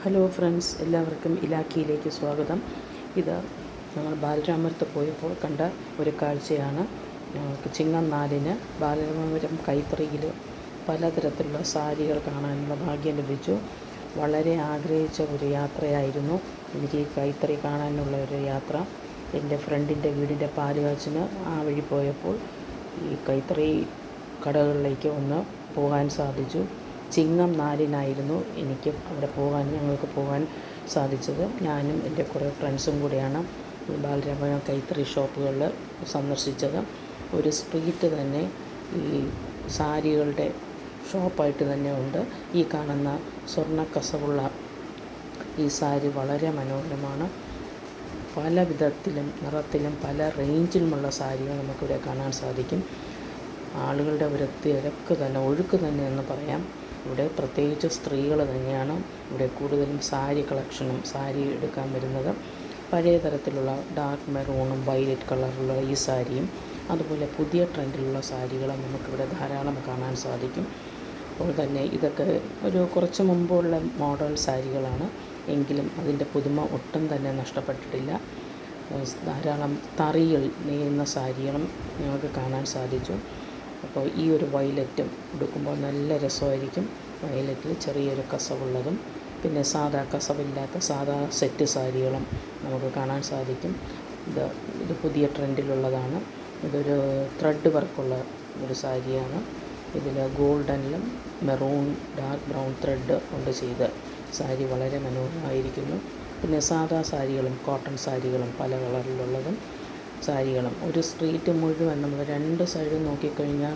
Hello friends, എല്ലാവർക്കും ഇലാക്കിയിലേക്ക് സ്വാഗതം. ഇത് ഞങ്ങൾ ബാലരാമപുരത്ത് പോയപ്പോൾ കണ്ട ഒരു കാഴ്ചയാണ്. ഞങ്ങൾക്ക് ചിങ്ങം 4-ന് ബാലരാമപുരം കൈത്തറിയിൽ പലതരത്തിലുള്ള സാരികൾ കാണാനുള്ള ഭാഗ്യം ലഭിച്ചു. വളരെ ആഗ്രഹിച്ച ഒരു യാത്രയായിരുന്നു എനിക്ക് ഈ കൈത്തറി കാണാനുള്ള ഒരു യാത്ര. എൻ്റെ ഫ്രണ്ടിൻ്റെ വീടിൻ്റെ പാലുകാച്ചിന് ആ വഴി പോയപ്പോൾ ഈ കൈത്തറി കടകളിലേക്ക് ഒന്ന് പോകാൻ സാധിച്ചു. ചിങ്ങം 4-നായിരുന്നു ഞങ്ങൾക്ക് പോകാൻ സാധിച്ചത്. ഞാനും എൻ്റെ കുറേ ഫ്രണ്ട്സും കൂടിയാണ് ബാലരാമപുരം കൈത്തറി ഷോപ്പുകളിൽ സന്ദർശിച്ചത്. ഒരു സ്ട്രീറ്റ് തന്നെ ഈ സാരികളുടെ ഷോപ്പായിട്ട് തന്നെ ഉണ്ട്. ഈ കാണുന്ന സ്വർണ്ണ കസവുള്ള ഈ സാരി വളരെ മനോഹരമാണ്. പല വിധത്തിലും നിറത്തിലും പല റേഞ്ചിലുമുള്ള സാരികൾ നമുക്കിവിടെ കാണാൻ സാധിക്കും. ആളുകളുടെ ഒരു ഒഴുക്ക് തന്നെ എന്ന് പറയാം. ഇവിടെ പ്രത്യേകിച്ച് സ്ത്രീകൾ തന്നെയാണ് ഇവിടെ കൂടുതലും സാരി കളക്ഷനും സാരി എടുക്കാൻ വരുന്നത്. പഴയ തരത്തിലുള്ള ഡാർക്ക് മെറൂണും വയലറ്റ് കളറുള്ള ഈ സാരിയും അതുപോലെ പുതിയ ട്രെൻഡിലുള്ള സാരികളും നമുക്കിവിടെ ധാരാളം കാണാൻ സാധിക്കും. അപ്പോൾ തന്നെ ഇതൊക്കെ കുറച്ച് മുമ്പുള്ള മോഡൽ സാരികളാണ്, എങ്കിലും അതിൻ്റെ പുതുമ ഒട്ടും തന്നെ നഷ്ടപ്പെട്ടിട്ടില്ല. ധാരാളം തറിയിൽ നെയ്യുന്ന സാരികളും ഞങ്ങൾക്ക് കാണാൻ സാധിച്ചു. അപ്പോൾ ഈ ഒരു വയലറ്റും ഉടുക്കുമ്പോൾ നല്ല രസമായിരിക്കും. വയലറ്റിൽ ചെറിയൊരു കസവുള്ളതും പിന്നെ സാധാ കസവില്ലാത്ത സാധാ സെറ്റ് സാരികളും നമുക്ക് കാണാൻ സാധിക്കും. ഇത് പുതിയ ട്രെൻഡിലുള്ളതാണ്. ഇതൊരു ത്രെഡ് വർക്കുള്ള ഒരു സാരിയാണ്. ഇതിൽ ഗോൾഡനിലും മെറൂൺ ഡാർക്ക് ബ്രൗൺ ത്രെഡ് കൊണ്ട് ചെയ്ത സാരി വളരെ മനോഹരമായിരിക്കുന്നു. പിന്നെ സാധാ സാരികളും കോട്ടൺ സാരികളും പല കളറിലുള്ളതും സാരികളും ഒരു സ്ട്രീറ്റ് മുഴുവൻ നമ്മൾ രണ്ട് സൈഡും നോക്കിക്കഴിഞ്ഞാൽ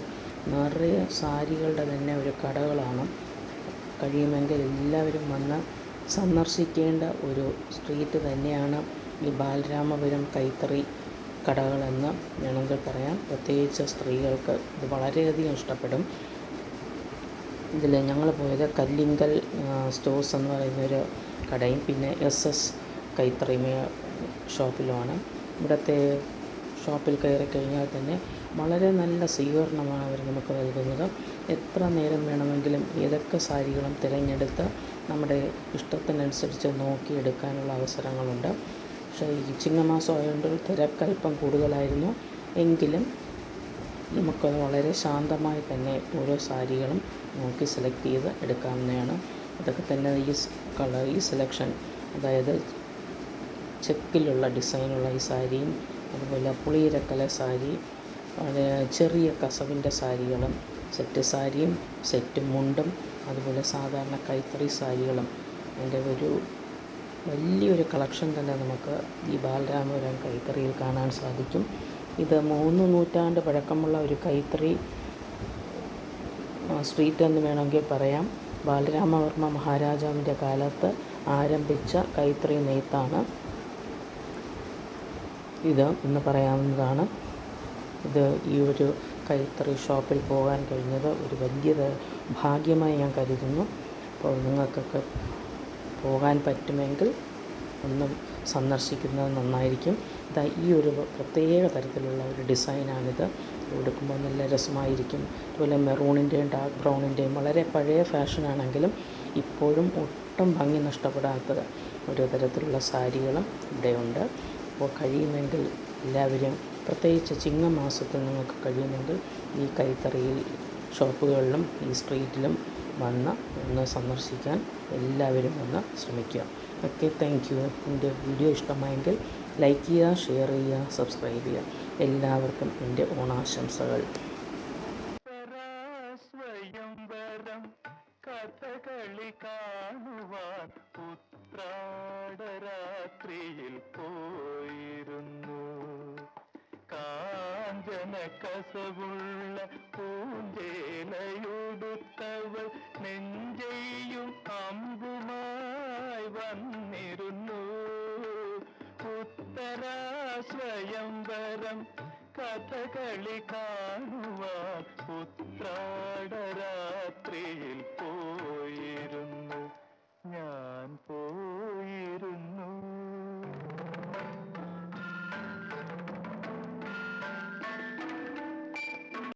നിറയെ സാരികളുടെ തന്നെ ഒരു കടകളാണ്. കഴിയുമെങ്കിൽ എല്ലാവരും വന്ന് സന്ദർശിക്കേണ്ട ഒരു സ്ട്രീറ്റ് തന്നെയാണ് ഈ ബാലരാമപുരം കൈത്തറി കടകളെന്ന് വേണമെങ്കിൽ പറയാം. പ്രത്യേകിച്ച് സ്ത്രീകൾക്ക് ഇത് വളരെയധികം ഇഷ്ടപ്പെടും. ഇതിൽ ഞങ്ങൾ പോയത് കല്ലിങ്കൽ സ്റ്റോഴ്സ് എന്ന് പറയുന്നൊരു കടയും പിന്നെ SS കൈത്തറി ഷോപ്പിലുമാണ്. ഇവിടുത്തെ ഷോപ്പിൽ കയറി കഴിഞ്ഞാൽ തന്നെ വളരെ നല്ല സ്വീകരണമാണ് അവർ നമുക്ക് നൽകുന്നത്. എത്ര നേരം വേണമെങ്കിലും ഏതൊക്കെ സാരികളും തിരഞ്ഞെടുത്ത് നമ്മുടെ ഇഷ്ടത്തിനനുസരിച്ച് നോക്കിയെടുക്കാനുള്ള അവസരങ്ങളുണ്ട്. പക്ഷേ ഈ ചിങ്ങമാസം ആയതുകൊണ്ട് തിരക്കൽപ്പം കൂടുതലായിരുന്നു, എങ്കിലും നമുക്കത് വളരെ ശാന്തമായി തന്നെ ഓരോ സാരികളും നോക്കി സെലക്ട് ചെയ്ത് എടുക്കാവുന്നതാണ്. അതൊക്കെ തന്നെ ഈ സെലക്ഷൻ, അതായത് ചെക്കിലുള്ള ഡിസൈനുള്ള ഈ സാരിയും അതുപോലെ പുളിയിരക്കല സാരി, ചെറിയ കസവിൻ്റെ സാരികളും സെറ്റ് സാരിയും സെറ്റ് മുണ്ടും അതുപോലെ സാധാരണ കൈത്തറി സാരികളും അതിൻ്റെ വലിയൊരു കളക്ഷൻ തന്നെ നമുക്ക് ഈ ബാലരാമപുരം കൈത്തറിയിൽ കാണാൻ സാധിക്കും. ഇത് 3 നൂറ്റാണ്ട് പഴക്കമുള്ള ഒരു കൈത്തറി സ്ട്രീറ്റ് എന്ന് വേണമെങ്കിൽ പറയാം. ബാലരാമവർമ്മ മഹാരാജാവിൻ്റെ കാലത്ത് ആരംഭിച്ച കൈത്തറി നെയ്ത്താണ് ഇത് എന്ന് പറയാവുന്നതാണ്. ഈ ഒരു കൈത്തറി ഷോപ്പിൽ പോകാൻ കഴിഞ്ഞത് ഒരു വലിയ ഭാഗ്യമായി ഞാൻ കരുതുന്നു. അപ്പോൾ നിങ്ങൾക്കൊക്കെ പോകാൻ പറ്റുമെങ്കിൽ ഒന്ന് സന്ദർശിക്കുന്നത് നന്നായിരിക്കും. ഈ ഒരു പ്രത്യേക തരത്തിലുള്ള ഒരു ഡിസൈനാണിത്. ഉടുക്കുമ്പോൾ നല്ല രസമായിരിക്കും. അതുപോലെ മെറൂണിൻ്റെയും ഡാർക്ക് ബ്രൗണിൻ്റെയും വളരെ പഴയ ഫാഷനാണെങ്കിലും ഇപ്പോഴും ഒട്ടും ഭംഗി നഷ്ടപ്പെടാത്ത ഒരു തരത്തിലുള്ള സാരികളും ഇവിടെയുണ്ട്. അപ്പോൾ കഴിയുമെങ്കിൽ എല്ലാവരും, പ്രത്യേകിച്ച് ചിങ്ങമാസത്തിൽ നിങ്ങൾക്ക് കഴിയുമെങ്കിൽ ഈ കൈത്തറിയിൽ ഷോപ്പുകളിലും ഈ സ്ട്രീറ്റിലും ഒന്ന് സന്ദർശിക്കാൻ എല്ലാവരും ഒന്ന് ശ്രമിക്കുക. Okay, thank you. എൻ്റെ വീഡിയോ ഇഷ്ടമായെങ്കിൽ ലൈക്ക് ചെയ്യുക, ഷെയർ ചെയ്യുക, സബ്സ്ക്രൈബ് ചെയ്യുക. എല്ലാവർക്കും എൻ്റെ ഓണാശംസകൾ. കഥകളി കാണുവാൻ ഉത്രാടരാത്രിയിൽ പോയിരുന്നു. കാഞ്ചന കസവുള്ള പൂഞ്ചേലയുടുത്തവൾ നെഞ്ചെയ്യും അമ്പുമായി വന്നിരുന്നു. ഉത്തരാ സ്വയംവരം കഥകളി കാണുവാൻ